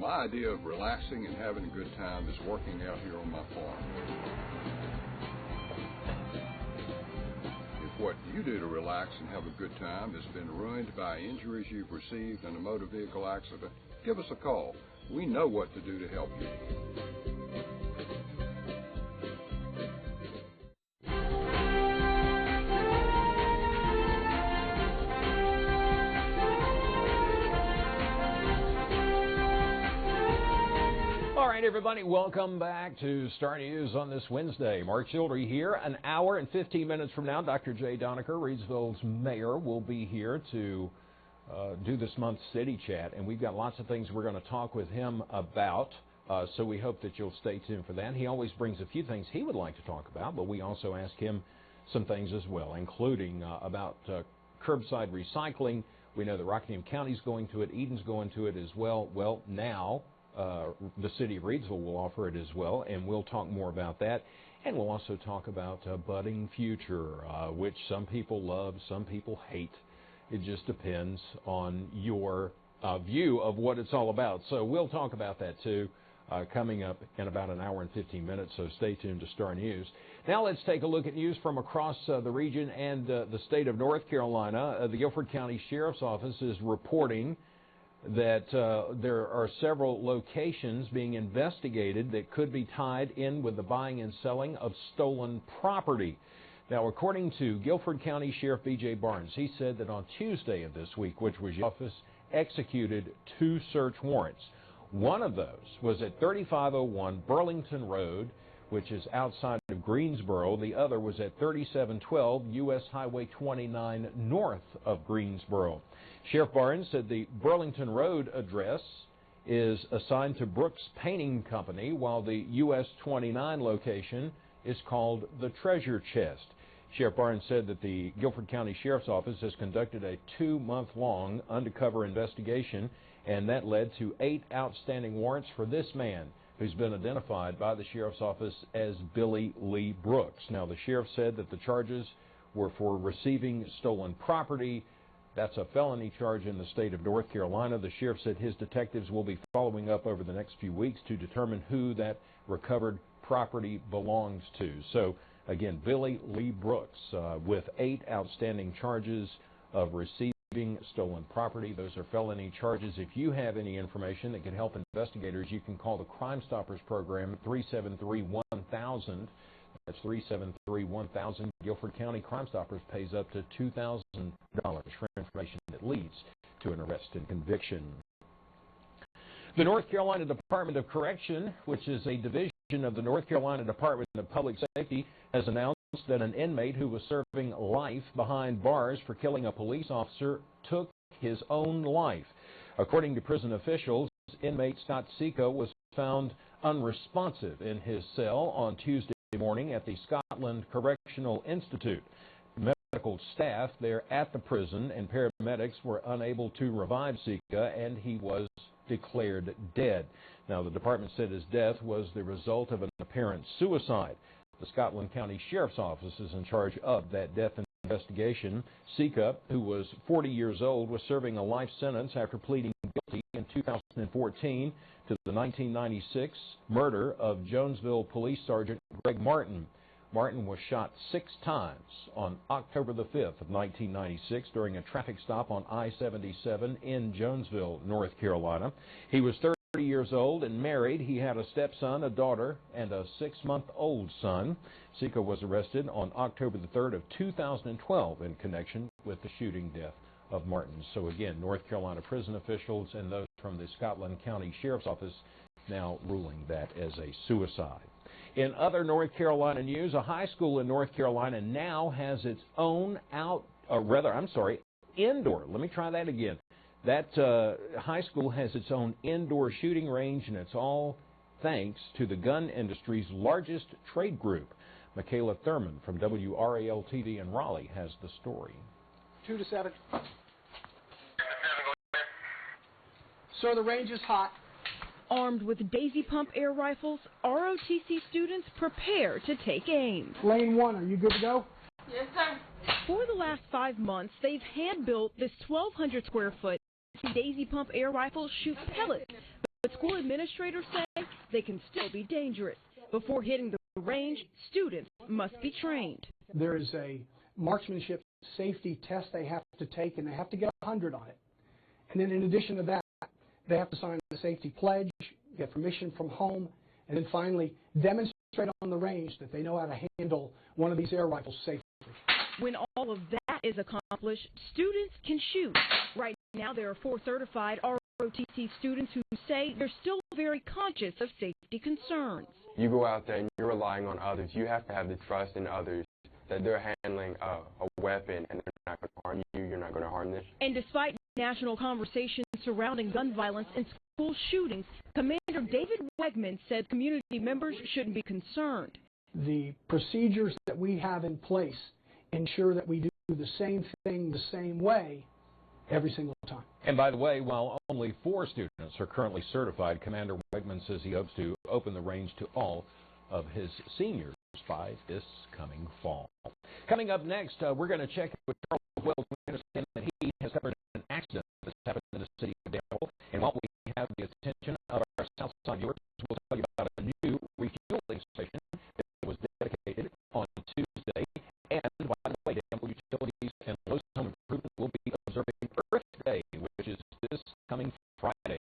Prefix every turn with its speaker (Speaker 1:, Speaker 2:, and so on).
Speaker 1: My idea of relaxing and having a good time is working out here on my farm. If what you do to relax and have a good time has been ruined by injuries you've received in a motor vehicle accident, give us a call. We know what to do to help you.
Speaker 2: Everybody, welcome back to Star News on this Wednesday. Mark Childry here. An hour and 15 minutes from now, Dr. Jay Doniker, Reidsville's mayor, will be here to do this month's City Chat, and we've got lots of things we're going to talk with him about, so we hope that you'll stay tuned for that. He always brings a few things he would like to talk about, but we also ask him some things as well, including about curbside recycling. We know that Rockingham County's going to it, Eden's going to it as well. Well, now the city of Reidsville will offer it as well, and we'll talk more about that. And we'll also talk about budding future, which some people love, some people hate. It just depends on your view of what it's all about. So we'll talk about that too coming up in about an hour and 15 minutes, so stay tuned to Star News. Now let's take a look at news from across the region and the state of North Carolina. The Guilford County Sheriff's Office is reporting that there are several locations being investigated that could be tied in with the buying and selling of stolen property. Now, according to Guilford County Sheriff B.J. Barnes, he said that on Tuesday of this week, which was the office executed 2 search warrants. One of those was at 3501 Burlington Road, which is outside of Greensboro. The other was at 3712 U.S. Highway 29 north of Greensboro. Sheriff Barnes said the Burlington Road address is assigned to Brooks Painting Company, while the US 29 location is called the Treasure Chest. Sheriff Barnes said that the Guilford County Sheriff's Office has conducted a 2-month-long undercover investigation, and that led to 8 outstanding warrants for this man, who's been identified by the Sheriff's Office as Billy Lee Brooks. Now, the Sheriff said that the charges were for receiving stolen property. That's a felony charge in the state of North Carolina. The sheriff said his detectives will be following up over the next few weeks to determine who that recovered property belongs to. So, again, Billy Lee Brooks with 8 outstanding charges of receiving stolen property. Those are felony charges. If you have any information that can help investigators, you can call the Crime Stoppers program at 373-1000. That's 373-1000. Guilford County Crime Stoppers pays up to $2,000 for information that leads to an arrest and conviction. The North Carolina Department of Correction, which is a division of the North Carolina Department of Public Safety, has announced that an inmate who was serving life behind bars for killing a police officer took his own life. According to prison officials, inmate Scott Seco was found unresponsive in his cell on Tuesday morning at the Scotland Correctional Institute. Medical staff there at the prison and paramedics were unable to revive Seca, and he was declared dead. Now, the department said his death was the result of an apparent suicide. The Scotland County Sheriff's Office is in charge of that death investigation. Seca, who was 40 years old, was serving a life sentence after pleading guilty in 2014 to the 1996 murder of Jonesville Police Sergeant Greg Martin. Martin was shot 6 times on October the 5th of 1996 during a traffic stop on I-77 in Jonesville, North Carolina. He was 30 years old and married. He had a stepson, a daughter, and a 6-month-old son. Seco was arrested on October the 3rd of 2012 in connection with the shooting death of Martin. So again, North Carolina prison officials and those from the Scotland County Sheriff's Office now ruling that as a suicide. In other North Carolina news, a high school in North Carolina now has its own indoor. Let me try that again. That high school has its own indoor shooting range, and it's all thanks to the gun industry's largest trade group. Michaela Thurman from WRAL-TV in Raleigh has the story.
Speaker 3: 2 to 7. Sir, the range is hot.
Speaker 4: Armed with Daisy Pump air rifles, ROTC students prepare to take aim.
Speaker 3: Lane 1, are you good to go?
Speaker 5: Yes, sir.
Speaker 4: For the last 5 months, they've hand-built this 1,200 square foot Daisy Pump air rifle shoots pellets. What's school administrators say they can still be dangerous. Before hitting the range, students must be trained.
Speaker 3: There is a marksmanship safety test they have to take, and they have to get 100 on it. And then in addition to that, they have to sign a safety pledge, get permission from home, and then finally demonstrate on the range that they know how to handle one of these air rifles safely.
Speaker 4: When all of that is accomplished, students can shoot. Right now, there are 4 certified ROTC students who say they're still very conscious of safety concerns.
Speaker 5: You go out there and you're relying on others. You have to have the trust in others that they're handling a weapon and they're not going to harm you, you're not going to harm this.
Speaker 4: And despite national conversations surrounding gun violence and school shootings, Commander David Wegman said community members shouldn't be concerned.
Speaker 3: The procedures that we have in place ensure that we do the same thing the same way every single time.
Speaker 2: And by the way, while only 4 students are currently certified, Commander Wegman says he hopes to open the range to all of his seniors by this coming fall. Coming up next, we're going to check with Charles Wells. We understand that he has covered an accident that's happened in the city of Danville. And while we have the attention of our Southside viewers, we'll tell you about a new refueling station that was dedicated on Tuesday. And by the way, Danville Utilities and Lowe's Home Improvement will be observing Earth Day, which is this coming Friday.